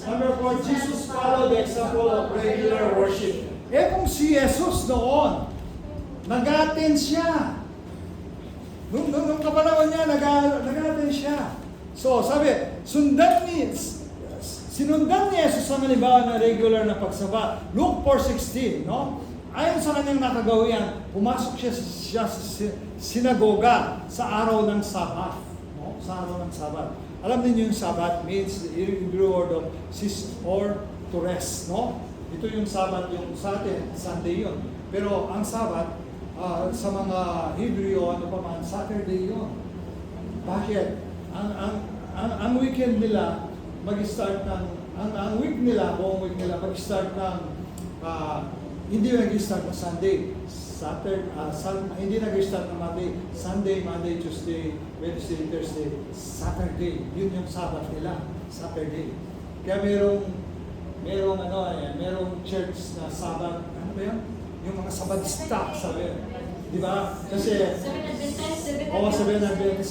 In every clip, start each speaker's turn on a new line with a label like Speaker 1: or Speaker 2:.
Speaker 1: Number 4, Jesus followed the example of regular worship. Kung si Jesus noon, nag-attend siya. Nung kapanahon niya, nag-attend siya. So, sabi, sinundan ni Jesus ang halimbawa na regular na pagsaba. Luke 4:16, no? Ayon sa kanyang nakagawian, pumasok siya sa sinagoga sa araw ng Sabat. No? Sa araw ng Sabat. Alam niyo yung Sabat means the Hebrew word of sis or to rest, no? Ito yung Sabat, yung sa atin, Sunday yun. Pero ang Sabat, sa mga Hebrew o ano pa man, Saturday yun. Bakit? Ang weekend nila, mag-start ng, ang week nila, buong week nila, mag-start ng, hindi nag-start na Sunday. Hindi nag-start na Monday. Sunday, Monday, Tuesday, Wednesday, Thursday, Saturday. Yun yung Sabbath nila, Saturday. Kaya merong church na Sabbath, ano ba yun? Yung mga Sabadista, sabi. Di ba? Kasi, Seventh Adventist.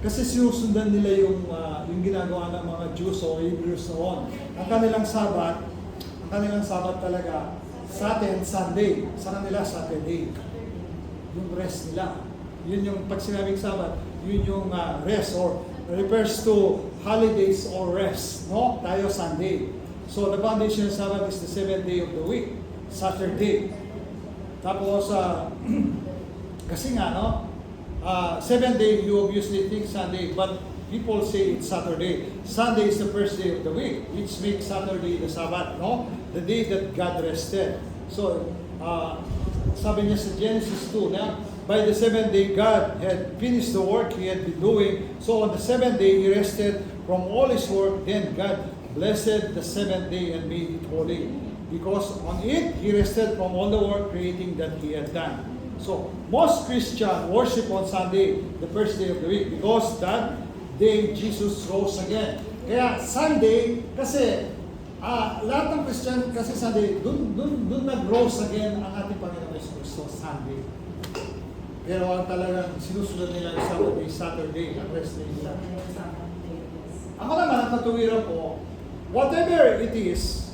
Speaker 1: Kasi sinusundan nila yung ginagawa ng mga Jews o Hebrews noon. Ang kanilang Sabbath talaga, sa atin, Sunday. Sa kanila, Saturday. Yung rest nila. Yun yung, pag sinabing Sabbath, yun yung rest or refers to holidays or rest. No? Tayo, Sunday. So, the foundation of Sabbath is the 7th day of the week. Saturday. Tapos, kasi nga, no? 7th day, you obviously think Sunday, but people say it's Saturday. Sunday is the first day of the week, which makes Saturday the Sabbath, no? The day that God rested. So, sabi niya sa Genesis 2, na by the 7th day, God had finished the work He had been doing. So, on the 7th day, He rested from all His work. Then God blessed the 7th day and made it holy. Because on it, He rested from all the work creating that He had done. So, most Christians worship on Sunday, the first day of the week, because that day Jesus rose again. Kaya Sunday, kasi lahat ng Christian, kasi Sunday, dun nag-rose again ang ating Panginoon Yesus Cristo, Sunday. Pero ang talagang sinusunod nila yung Saturday, ang rest day nila. Ako naman, ang katuwiran ko, whatever it is,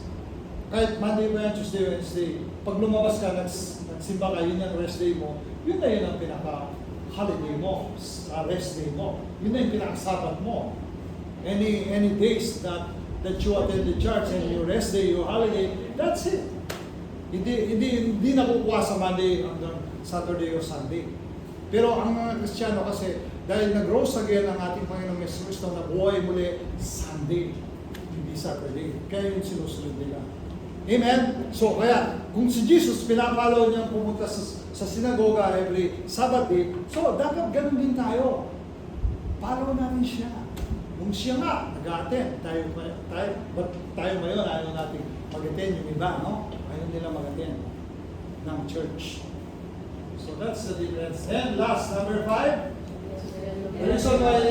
Speaker 1: kahit Monday ba yan, Tuesday, Wednesday, pag lumabas ka, nagsimba ka, yun yung rest day mo, yun na yun ang pinaka-holiday mo, rest day mo. Yun na yung pinaka-sabat mo. Any days that you attend the church and your rest day, your holiday, that's it. Hindi nakukuha sa Monday hanggang Saturday o Sunday. Pero ang mga Kristiyano kasi, dahil nag-rose again ang ating Panginoong Yesus Cristo na buhay muli, Sunday, hindi Saturday. Kaya yung sinusunod nila. Amen? So kaya, kung si Jesus, pinapalaw niyang pumunta sa sinagoga every Sabbath day, so dapat ganun din tayo. Follow natin siya. Kung siya nga, nag-attend, tayo ngayon, ayaw natin mag-attend yung iba, no? Ayaw nila mag-attend ng church. So that's the difference. And last, number 5, the reason why